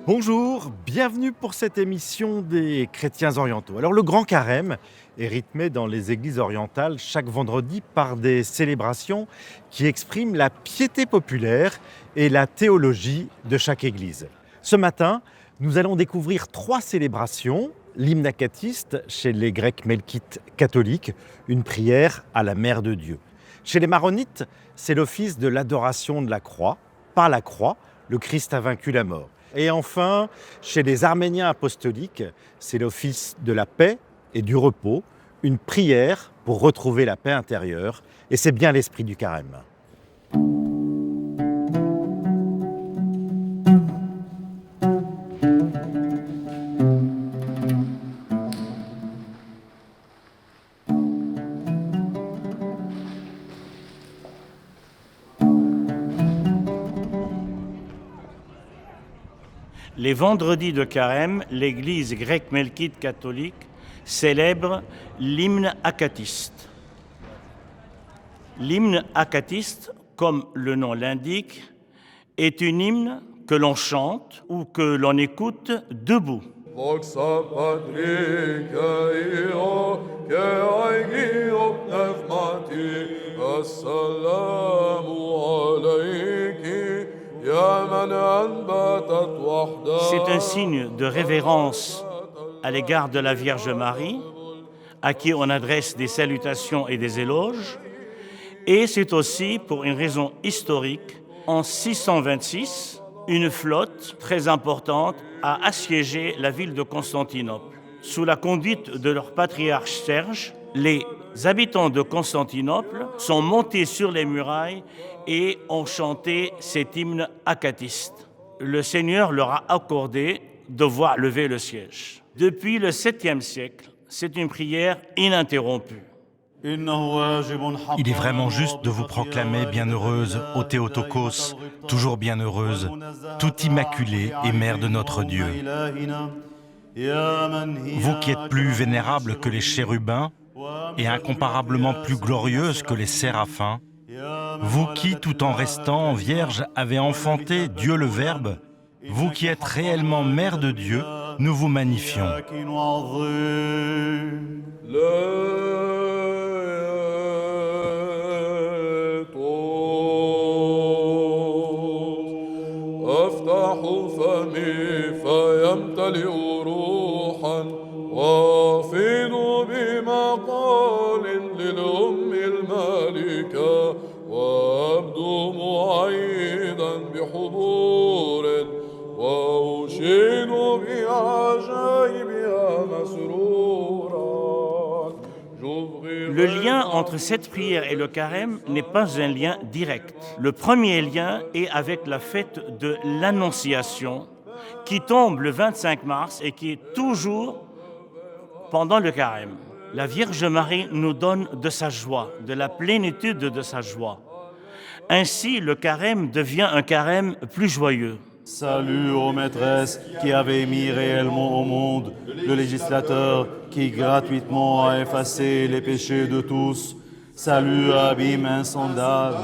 Bonjour, bienvenue pour cette émission des chrétiens orientaux. Alors le Grand Carême est rythmé dans les églises orientales chaque vendredi par des célébrations qui expriment la piété populaire et la théologie de chaque église. Ce matin, nous allons découvrir 3 célébrations. L'hymne acatiste chez les Grecs melkites catholiques, une prière à la Mère de Dieu. Chez les maronites, c'est l'office de l'adoration de la croix. Par la croix, le Christ a vaincu la mort. Et enfin, chez les Arméniens apostoliques, c'est l'office de la paix et du repos, une prière pour retrouver la paix intérieure, et c'est bien l'esprit du carême. Les vendredis de Carême, l'Église grecque melkite catholique célèbre l'hymne acatiste. L'hymne acatiste, comme le nom l'indique, est une hymne que l'on chante ou que l'on écoute debout. C'est un signe de révérence à l'égard de la Vierge Marie, à qui on adresse des salutations et des éloges, et c'est aussi, pour une raison historique, en 626, une flotte très importante a assiégé la ville de Constantinople. Sous la conduite de leur patriarche Serge, les habitants de Constantinople sont montés sur les murailles et ont chanté cet hymne acatiste. Le Seigneur leur a accordé de voir lever le siège. Depuis le 7e siècle, c'est une prière ininterrompue. Il est vraiment juste de vous proclamer bienheureuse, ô Théotokos, toujours bienheureuse, toute immaculée et mère de notre Dieu. Vous qui êtes plus vénérable que les chérubins et incomparablement plus glorieuse que les séraphins, vous qui, tout en restant vierge, avez enfanté Dieu le Verbe, vous qui êtes réellement mère de Dieu, nous vous magnifions. Le lien entre cette prière et le carême n'est pas un lien direct. Le premier lien est avec la fête de l'Annonciation, qui tombe le 25 mars et qui est toujours pendant le carême. La Vierge Marie nous donne de sa joie, de la plénitude de sa joie. Ainsi, le carême devient un carême plus joyeux. Salut aux maîtresses qui avez mis réellement au monde le législateur qui gratuitement a effacé les péchés de tous. Salut abîme insondable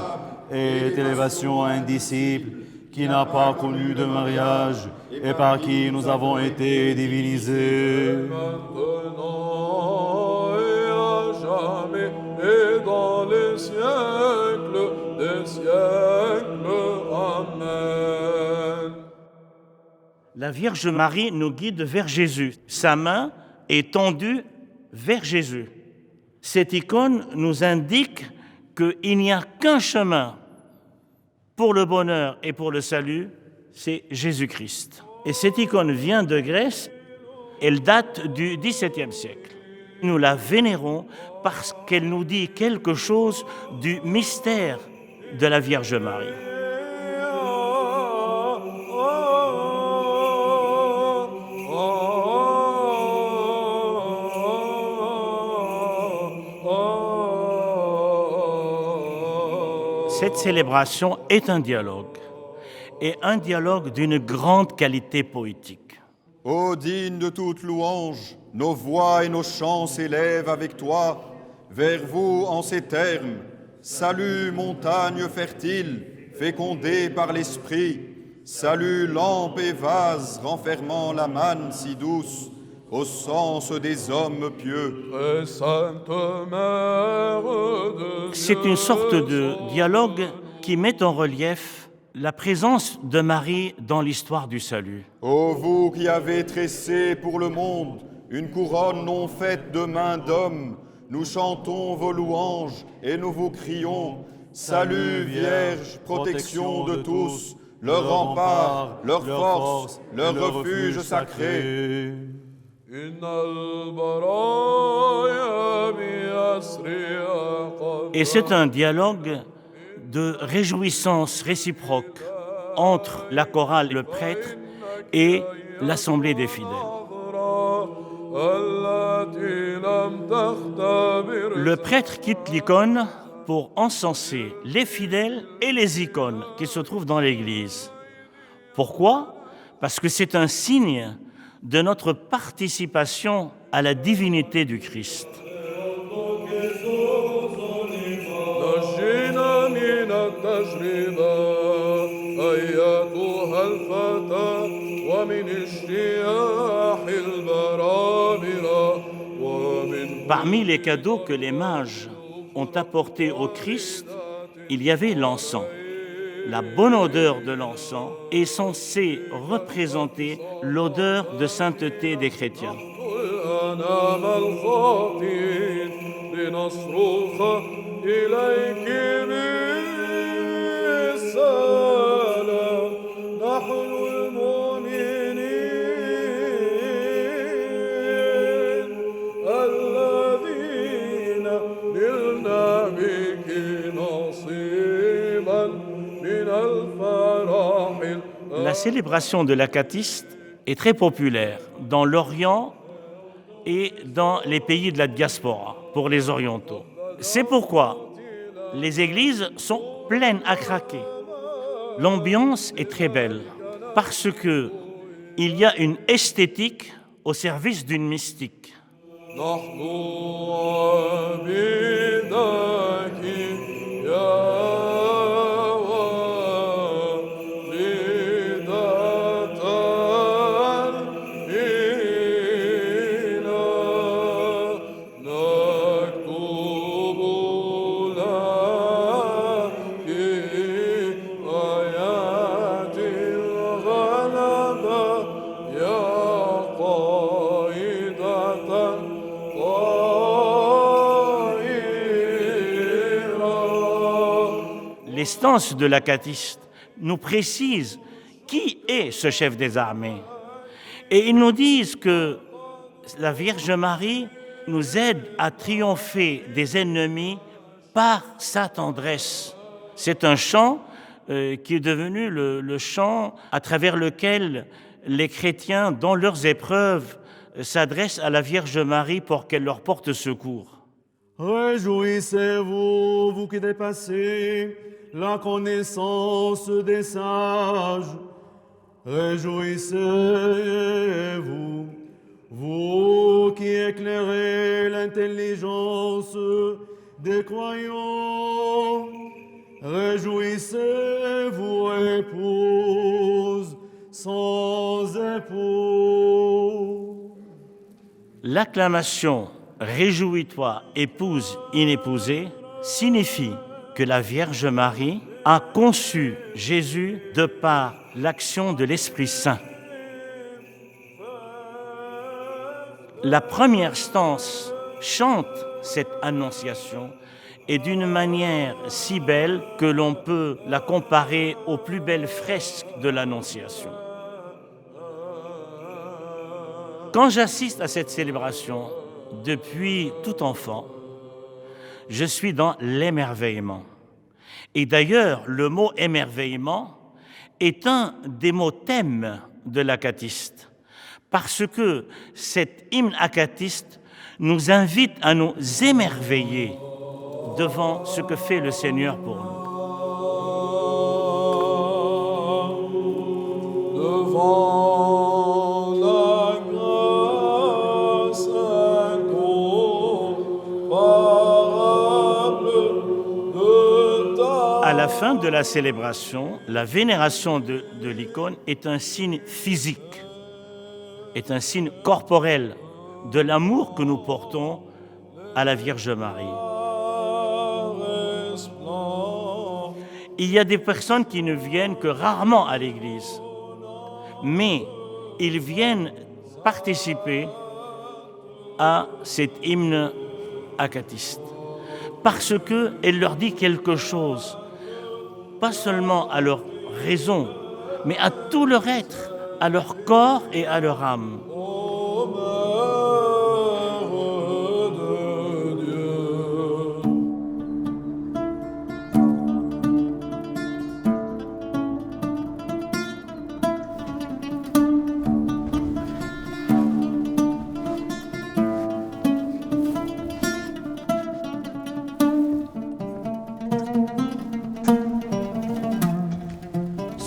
et élévation indicible qui n'a pas connu de mariage et par qui nous avons été divinisés. Maintenant et à jamais et dans les siècles des siècles. Amen. La Vierge Marie nous guide vers Jésus. Sa main est tendue vers Jésus. Cette icône nous indique qu'il n'y a qu'un chemin pour le bonheur et pour le salut, c'est Jésus-Christ. Et cette icône vient de Grèce, elle date du XVIIe siècle. Nous la vénérons parce qu'elle nous dit quelque chose du mystère de la Vierge Marie. Cette célébration est un dialogue, et un dialogue d'une grande qualité poétique. Ô digne de toute louange, nos voix et nos chants s'élèvent avec toi vers vous en ces termes. Salut montagne fertile, fécondée par l'Esprit. Salut lampe et vase renfermant la manne si douce au sens des hommes pieux. Très sainte Mère de Dieu. C'est une sorte de dialogue qui met en relief la présence de Marie dans l'histoire du salut. Ô vous qui avez tressé pour le monde une couronne non faite de main d'homme, nous chantons vos louanges et nous vous crions. Salut Vierge, protection de tous, leur rempart, leur force, leur refuge sacré. Et c'est un dialogue de réjouissance réciproque entre la chorale, le prêtre, et l'assemblée des fidèles. Le prêtre quitte l'icône pour encenser les fidèles et les icônes qui se trouvent dans l'église. Pourquoi? Parce que c'est un signe de notre participation à la divinité du Christ. Parmi les cadeaux que les mages ont apportés au Christ, il y avait l'encens. La bonne odeur de l'encens est censée représenter l'odeur de sainteté des chrétiens. La célébration de l'Acatiste est très populaire dans l'Orient et dans les pays de la diaspora, pour les orientaux. C'est pourquoi les églises sont pleines à craquer. L'ambiance est très belle parce qu'il y a une esthétique au service d'une mystique. Les stances de l'Acatiste nous précisent qui est ce chef des armées. Et ils nous disent que la Vierge Marie nous aide à triompher des ennemis par sa tendresse. C'est un chant qui est devenu le chant à travers lequel les chrétiens, dans leurs épreuves, s'adressent à la Vierge Marie pour qu'elle leur porte secours. Réjouissez-vous, vous qui dépassez la connaissance des sages. Réjouissez-vous, vous qui éclairez l'intelligence des croyants. Réjouissez-vous, épouse sans époux. L'acclamation « Réjouis-toi, épouse inépousée » signifie que la Vierge Marie a conçu Jésus de par l'action de l'Esprit Saint. La première stance chante cette annonciation et d'une manière si belle que l'on peut la comparer aux plus belles fresques de l'Annonciation. Quand j'assiste à cette célébration, depuis tout enfant, je suis dans l'émerveillement. Et d'ailleurs, le mot « émerveillement » est un des mots thèmes de l'Acatiste, parce que cet hymne acatiste nous invite à nous émerveiller devant ce que fait le Seigneur pour nous. fin de la célébration, la vénération de l'icône est un signe physique, est un signe corporel de l'amour que nous portons à la Vierge Marie. Il y a des personnes qui ne viennent que rarement à l'église, mais ils viennent participer à cet hymne acatiste parce qu'elle leur dit quelque chose, pas seulement à leur raison, mais à tout leur être, à leur corps et à leur âme.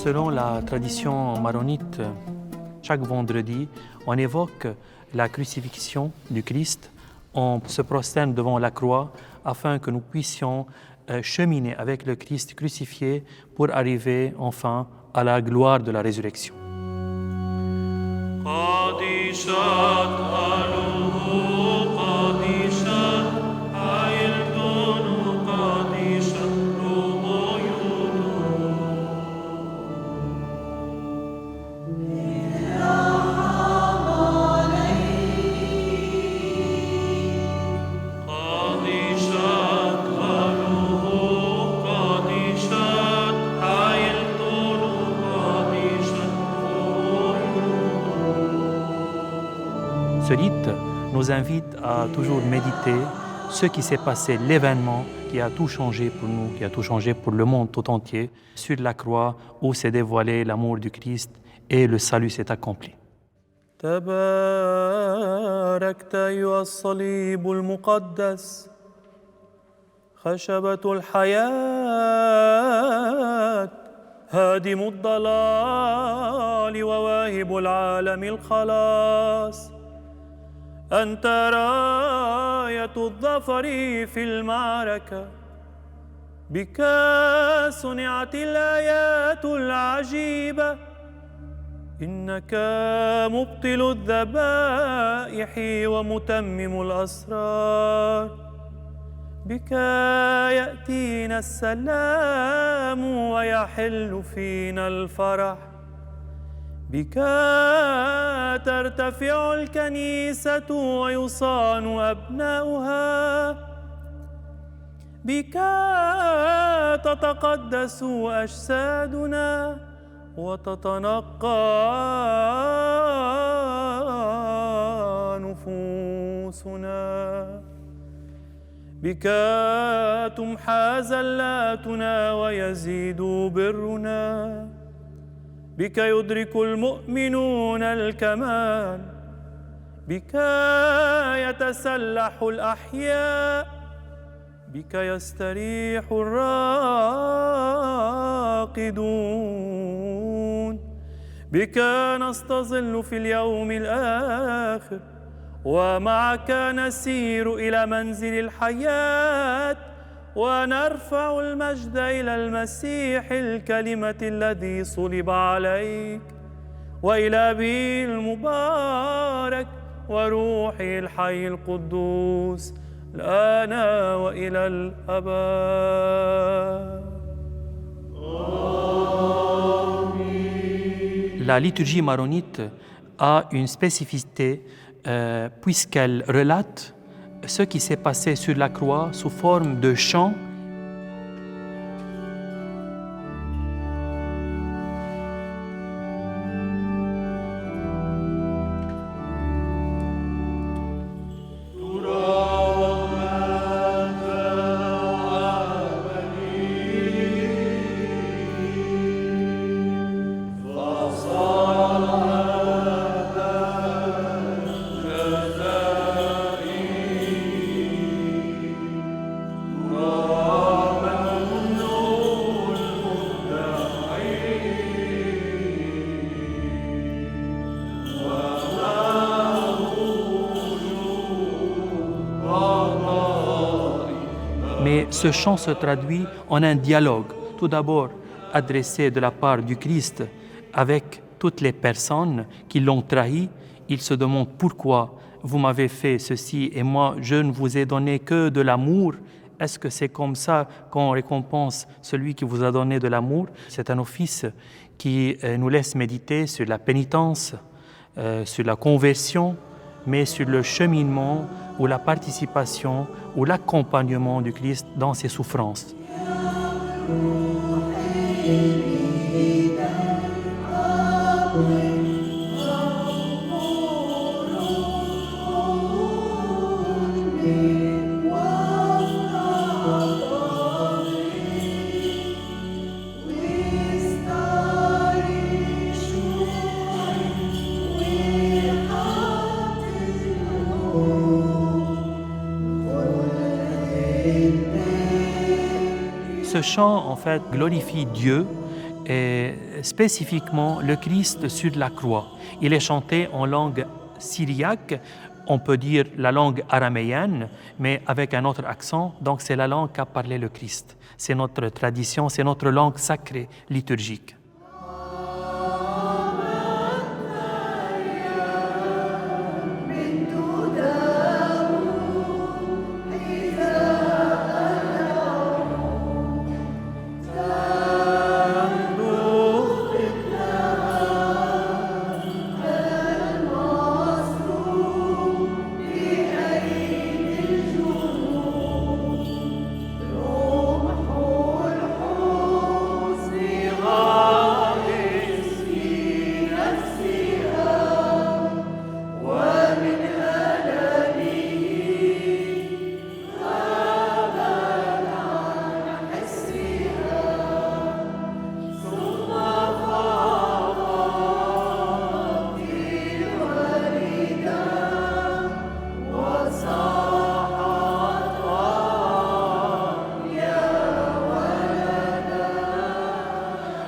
Selon la tradition maronite, chaque vendredi, on évoque la crucifixion du Christ. On se prosterne devant la croix afin que nous puissions cheminer avec le Christ crucifié pour arriver enfin à la gloire de la résurrection. Ce rite nous invite à toujours méditer ce qui s'est passé, l'événement qui a tout changé pour nous, qui a tout changé pour le monde tout entier, sur la croix où s'est dévoilé l'amour du Christ et le salut s'est accompli. تباركت أيها الصليب المقدس خشبة الحياة هادم الضلال وواهب العالم الخلاص أنت راية الظفر في المعركة بك صنعت الآيات العجيبة إنك مبطل الذبائح ومتمم الأسرار بك يأتينا السلام ويحل فينا الفرح بك ترتفع الكنيسة ويصان أبناؤها بك تتقدس أجسادنا وتتنقى نفوسنا بك تمحى زلاتنا ويزيد برنا بك يدرك المؤمنون الكمال بك يتسلح الأحياء بك يستريح الراقدون بك نستظل في اليوم الآخر ومعك نسير إلى منزل الحياة ونرفع المجد إلى المسيح الكلمة الذي صلب عليك وإلى أبيه المبارك وروحه الحي القدوس الآن وإلى الأبد. La liturgie maronite a une spécificité puisqu'elle relate ce qui s'est passé sur la croix sous forme de chant. Mais ce chant se traduit en un dialogue. tout d'abord adressé de la part du Christ avec toutes les personnes qui l'ont trahi. Il se demande pourquoi vous m'avez fait ceci et moi je ne vous ai donné que de l'amour. Est-ce que c'est comme ça qu'on récompense celui qui vous a donné de l'amour? C'est un office qui nous laisse méditer sur la pénitence, sur la conversion, mais sur le cheminement ou la participation ou l'accompagnement du Christ dans ses souffrances. Ce chant, en fait, glorifie Dieu et spécifiquement le Christ sur la croix. Il est chanté en langue syriaque, on peut dire la langue araméenne, mais avec un autre accent, donc c'est la langue qu'a parlé le Christ. C'est notre tradition, c'est notre langue sacrée, liturgique.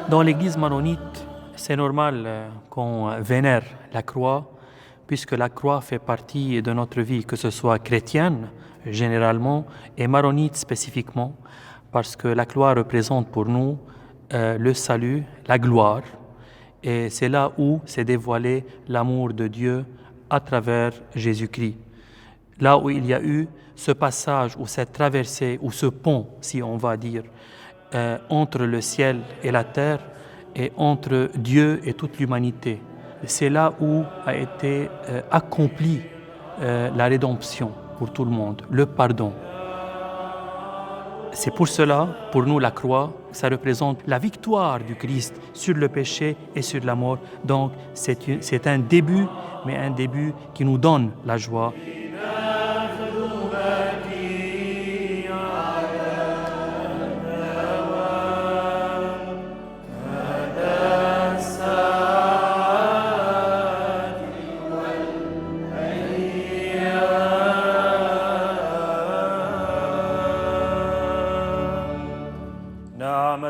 Dans l'Église maronite, c'est normal qu'on vénère la croix, puisque la croix fait partie de notre vie, que ce soit chrétienne généralement et maronite spécifiquement, parce que la croix représente pour nous le salut, la gloire, et c'est là où s'est dévoilé l'amour de Dieu à travers Jésus-Christ. Là où il y a eu ce passage ou cette traversée ou ce pont, si on va dire, entre le ciel et la terre et entre Dieu et toute l'humanité. C'est là où a été accomplie la rédemption pour tout le monde, le pardon. C'est pour cela, pour nous, la croix, ça représente la victoire du Christ sur le péché et sur la mort. Donc c'est un début, mais un début qui nous donne la joie.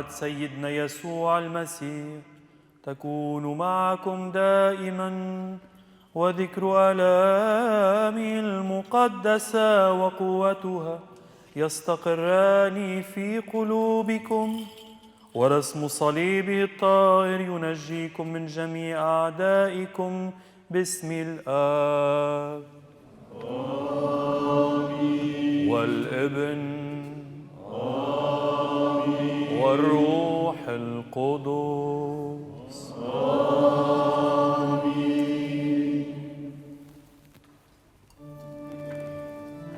سيدنا يسوع المسيح تكون معكم دائما وذكر آلامه المقدسة وقوتها يستقران في قلوبكم ورسم صليبه الطاهر ينجيكم من جميع أعدائكم باسم الآب والابن والروح القدس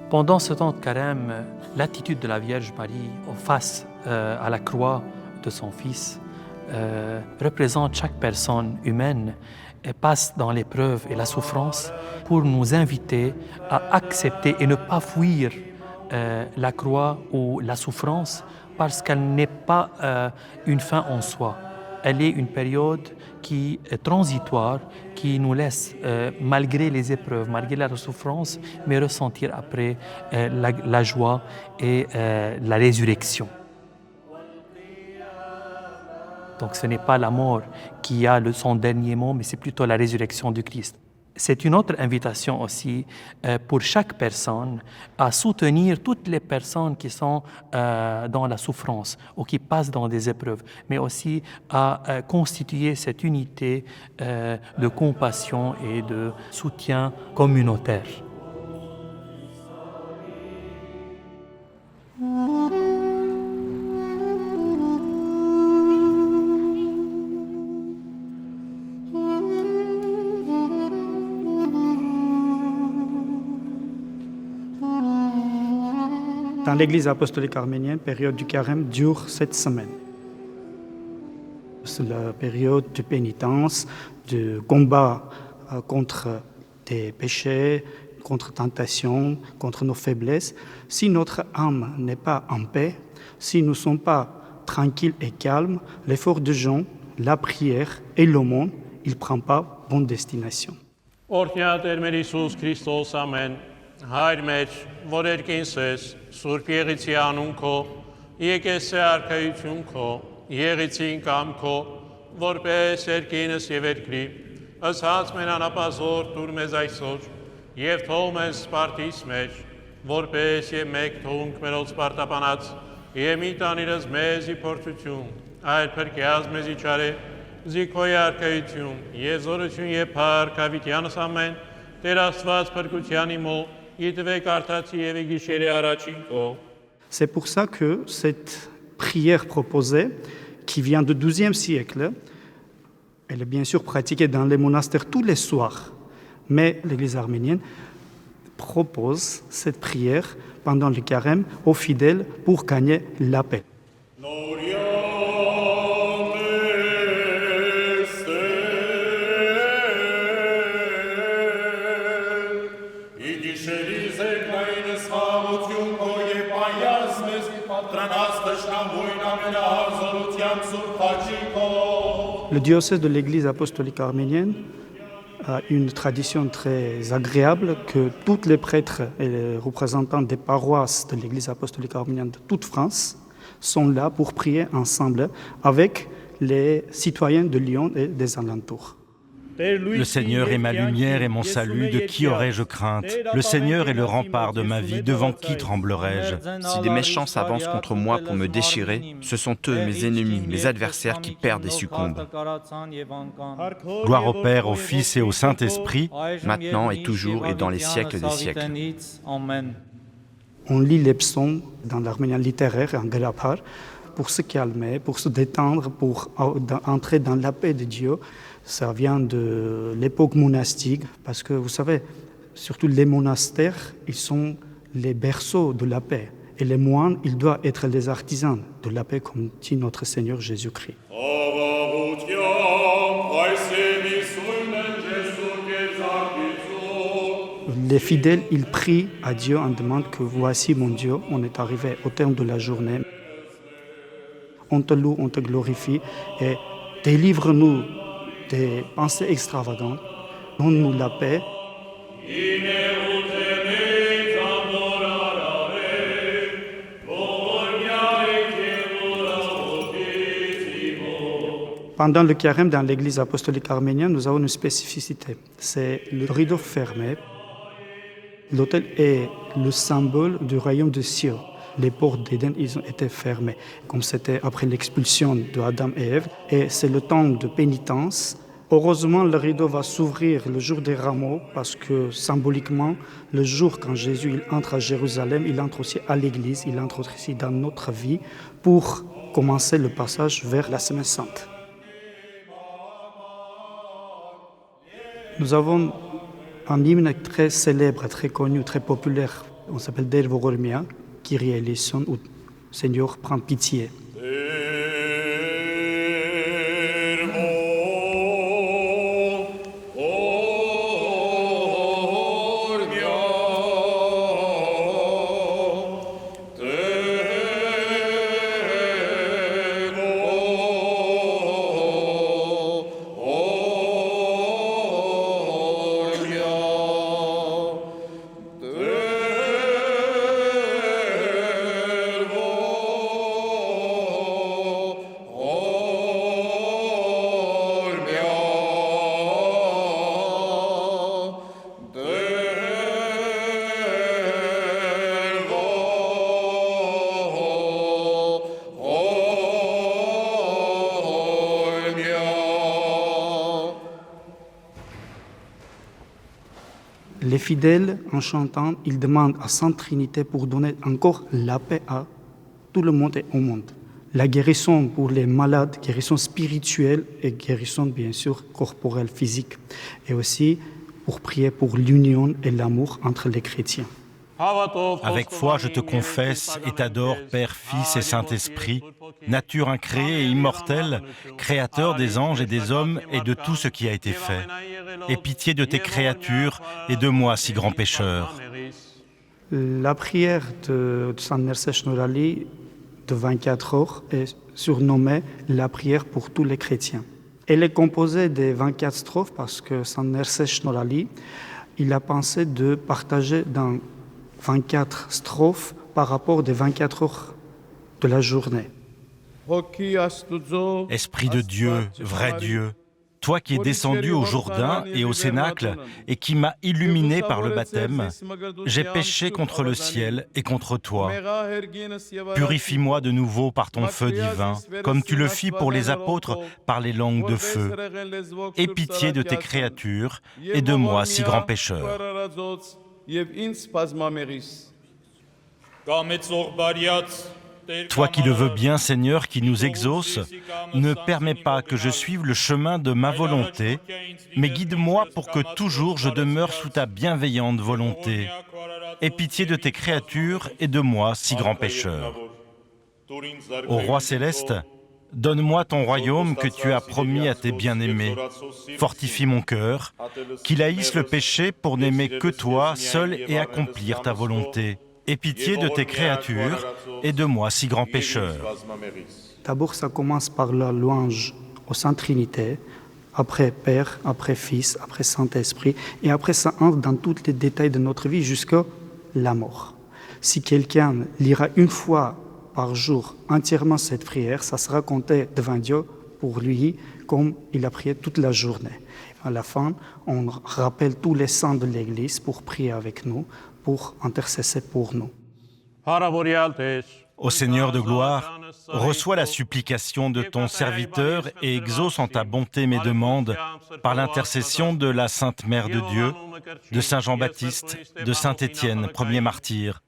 Pendant ce temps de carême, l'attitude de la Vierge Marie face à la croix de son Fils représente chaque personne humaine et passe dans l'épreuve et la souffrance pour nous inviter à accepter et ne pas fuir la croix ou la souffrance, parce qu'elle n'est pas une fin en soi. Elle est une période qui est transitoire, qui nous laisse, malgré les épreuves, malgré la souffrance, mais ressentir après la joie et la résurrection. Donc ce n'est pas la mort qui a son dernier mot, mais c'est plutôt la résurrection du Christ. C'est une autre invitation aussi pour chaque personne à soutenir toutes les personnes qui sont dans la souffrance ou qui passent dans des épreuves, mais aussi à constituer cette unité de compassion et de soutien communautaire. Dans l'Église apostolique arménienne, la période du carême dure 7 semaines. C'est la période de pénitence, de combat contre des péchés, contre tentation, contre nos faiblesses. Si notre âme n'est pas en paix, si nous ne sommes pas tranquilles et calmes, l'effort de jeûne, la prière et l'aumône, il ne prend pas bonne destination. Օրհնյա մեր Հիսուս Քրիստոս ամեն Հայր մեջ որ երկինսես Սուրբ Եղիցի անուն քո եկես է արքայություն քո Եղիցին կամ քո որպես երկինս եւ երկրի ըսած մեն անապազոր դուր մեզ այսօր եւ թող մեզ սպարտիս մեջ որպես եւ մեկ թողունք մերոց սպարտապանած եւ մի տանիրս մեզի փորձություն այլ փրկյազ մեզի չարե Զիքոյ արքայություն, եւ զորություն եւ փառք հավիտյանս ամեն, Տեր Աստված փրկության իմո, իտվեք արթացի եւ գիշերը առաջին քո։ C'est pour ça que cette prière proposée, qui vient du XIIe siècle, elle est bien sûr pratiquée dans les monastères tous les soirs, mais l'Église arménienne propose cette prière pendant le carême aux fidèles pour gagner la paix. Le diocèse de l'Église apostolique arménienne a une tradition très agréable que tous les prêtres et les représentants des paroisses de l'Église apostolique arménienne de toute France sont là pour prier ensemble avec les citoyens de Lyon et des alentours. Le Seigneur est ma lumière et mon salut, de qui aurais-je crainte? Le Seigneur est le rempart de ma vie, devant qui tremblerais-je? Si des méchants s'avancent contre moi pour me déchirer, ce sont eux, mes ennemis, mes adversaires qui perdent et succombent. Gloire au Père, au Fils et au Saint-Esprit, maintenant et toujours et dans les siècles des siècles. On lit les psaumes dans l'arménien littéraire en Galapar pour se calmer, pour se détendre, pour entrer dans la paix de Dieu. Ça vient de l'époque monastique, parce que vous savez, surtout les monastères, ils sont les berceaux de la paix. Et les moines, ils doivent être les artisans de la paix, comme dit notre Seigneur Jésus-Christ. Les fidèles, ils prient à Dieu en demandant que voici mon Dieu, on est arrivé au terme de la journée. On te loue, on te glorifie et délivre-nous des pensées extravagantes, donne-nous la paix. Pendant le carême dans l'Église apostolique arménienne, nous avons une spécificité. C'est le rideau fermé. L'autel est le symbole du royaume des cieux. Les portes d'Éden, ils ont été fermées, comme c'était après l'expulsion de Adam et Ève. Et c'est le temps de pénitence. Heureusement, le rideau va s'ouvrir le jour des rameaux, parce que symboliquement, le jour quand Jésus il entre à Jérusalem, il entre aussi à l'Église, il entre aussi dans notre vie pour commencer le passage vers la Semaine Sainte. Nous avons un hymne très célèbre, très connu, très populaire. On s'appelle Der Vormia, Kyrie eleison, où Seigneur prend pitié. Les fidèles, en chantant, ils demandent à Sainte Trinité pour donner encore la paix à tout le monde et au monde. La guérison pour les malades, guérison spirituelle et guérison bien sûr corporelle, physique. Et aussi pour prier pour l'union et l'amour entre les chrétiens. Avec foi, je te confesse et t'adore, Père, Fils et Saint-Esprit, nature incréée et immortelle, créateur des anges et des hommes et de tout ce qui a été fait. Aie pitié de tes créatures et de moi, si grand pécheur. La prière de Saint Nerses Norali de 24 heures est surnommée la prière pour tous les chrétiens. Elle est composée de 24 strophes parce que Saint Nerses Norali, il a pensé de partager dans 24 strophes par rapport des 24 heures de la journée. Esprit de Dieu, vrai Dieu, toi qui es descendu au Jourdain et au Cénacle et qui m'as illuminé par le baptême, j'ai péché contre le ciel et contre toi. Purifie-moi de nouveau par ton feu divin, comme tu le fis pour les apôtres par les langues de feu. Aie pitié de tes créatures et de moi, si grand pécheur. Toi qui le veux bien, Seigneur, qui nous exauce, ne permets pas que je suive le chemin de ma volonté, mais guide-moi pour que toujours je demeure sous ta bienveillante volonté. Aie pitié de tes créatures et de moi, si grand pécheur. Ô Roi céleste, donne-moi ton royaume que tu as promis à tes bien-aimés. Fortifie mon cœur, qu'il haïsse le péché pour n'aimer que toi seul et accomplir ta volonté. Aie pitié de tes créatures et de moi, si grand pécheur. D'abord, ça commence par la louange aux Sainte Trinité, après Père, après Fils, après Saint-Esprit, et après ça entre dans tous les détails de notre vie jusqu'à la mort. Si quelqu'un lira une fois par jour entièrement cette prière, ça sera compté devant Dieu pour lui comme il a prié toute la journée. À la fin, on rappelle tous les saints de l'Église pour prier avec nous, pour intercéder pour nous. Ô Seigneur de gloire, reçois la supplication de ton serviteur et exauce en ta bonté mes demandes par l'intercession de la Sainte Mère de Dieu, de Saint Jean-Baptiste, de Saint Étienne, premier martyr,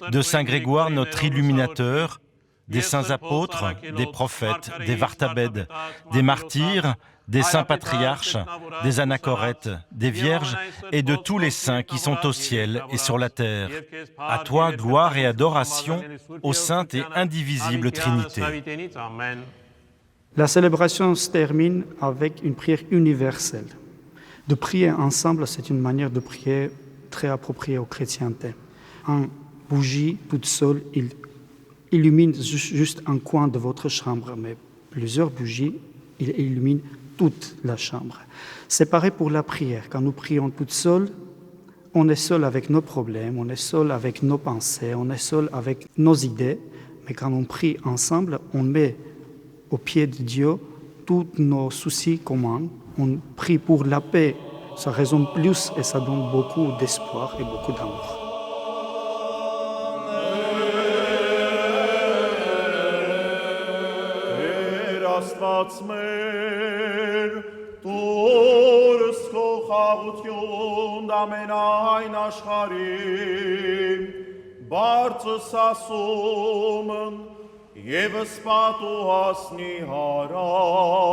de Saint Grégoire, notre illuminateur, des saints apôtres, des prophètes, des vartabèdes, des martyrs, des saints patriarches, des anachorètes, des vierges et de tous les saints qui sont au ciel et sur la terre. À toi, gloire et adoration, ô sainte et indivisible Trinité. La célébration se termine avec une prière universelle. De prier ensemble, c'est une manière de prier très appropriée aux chrétientés. Un bougie toute seule, il illumine juste un coin de votre chambre, mais plusieurs bougies, il illumine toute la chambre. C'est pareil pour la prière. Quand nous prions toutes seules, on est seul avec nos problèmes, on est seul avec nos pensées, on est seul avec nos idées. Mais quand on prie ensemble, on met au pied de Dieu tous nos soucis communs. On prie pour la paix. Ça résonne plus et ça donne beaucoup d'espoir et beaucoup d'amour. Տորս քո խաղություն ամենայն աշխարհին բարձր ասումն եւս պատու հասնի հարարածոց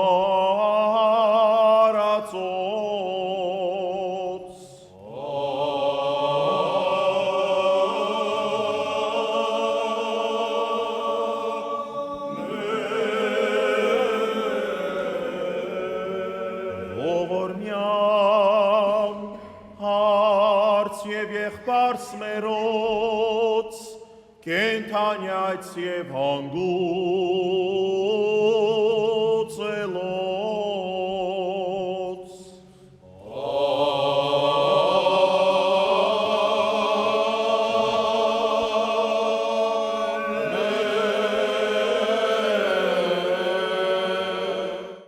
Եղբարս մերոց, կենթանյաց և հանգուցելով,